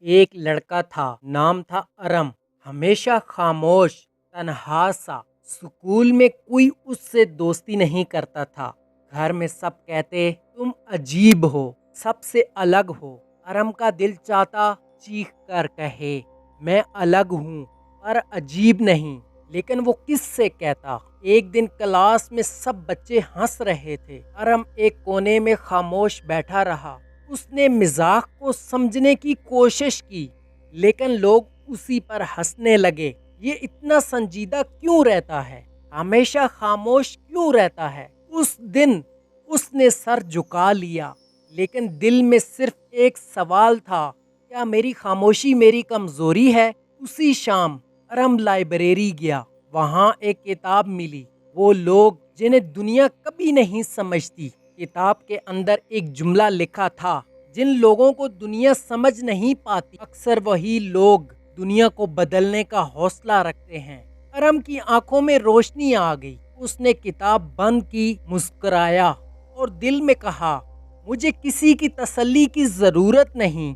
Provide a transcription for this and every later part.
ایک لڑکا تھا، نام تھا ارم، ہمیشہ خاموش، تنہا سا۔ سکول میں کوئی اس سے دوستی نہیں کرتا تھا۔ گھر میں سب کہتے تم عجیب ہو، سب سے الگ ہو۔ ارم کا دل چاہتا چیخ کر کہے میں الگ ہوں پر عجیب نہیں، لیکن وہ کس سے کہتا؟ ایک دن کلاس میں سب بچے ہنس رہے تھے، ارم ایک کونے میں خاموش بیٹھا رہا۔ اس نے مزاح کو سمجھنے کی کوشش کی، لیکن لوگ اسی پر ہنسنے لگے۔ یہ اتنا سنجیدہ کیوں رہتا ہے؟ ہمیشہ خاموش کیوں رہتا ہے؟ اس دن اس نے سر جھکا لیا، لیکن دل میں صرف ایک سوال تھا، کیا میری خاموشی میری کمزوری ہے؟ اسی شام ارم لائبریری گیا۔ وہاں ایک کتاب ملی، وہ لوگ جنہیں دنیا کبھی نہیں سمجھتی۔ کتاب کے اندر ایک جملہ لکھا تھا، جن لوگوں کو دنیا سمجھ نہیں پاتی، اکثر وہی لوگ دنیا کو بدلنے کا حوصلہ رکھتے ہیں۔ ارم کی آنکھوں میں روشنی آ گئی۔ اس نے کتاب بند کی، مسکرایا اور دل میں کہا مجھے کسی کی تسلی کی ضرورت نہیں،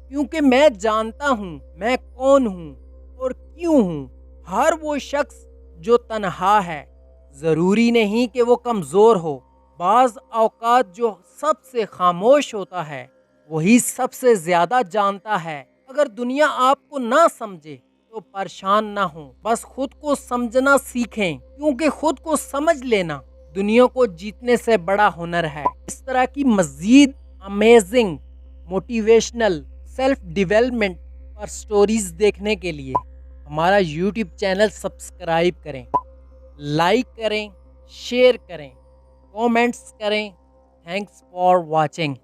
کیونکہ میں جانتا ہوں میں کون ہوں اور کیوں ہوں۔ ہر وہ شخص جو تنہا ہے ضروری نہیں کہ وہ کمزور ہو۔ بعض اوقات جو سب سے خاموش ہوتا ہے وہی سب سے زیادہ جانتا ہے۔ اگر دنیا آپ کو نہ سمجھے تو پریشان نہ ہوں، بس خود کو سمجھنا سیکھیں، کیونکہ خود کو سمجھ لینا دنیا کو جیتنے سے بڑا ہنر ہے۔ اس طرح کی مزید امیزنگ، موٹیویشنل، سیلف ڈیولپمنٹ پر سٹوریز دیکھنے کے لیے ہمارا یوٹیوب چینل سبسکرائب کریں، لائک کریں، شیئر کریں، کومنٹس کریں۔ Thanks for watching.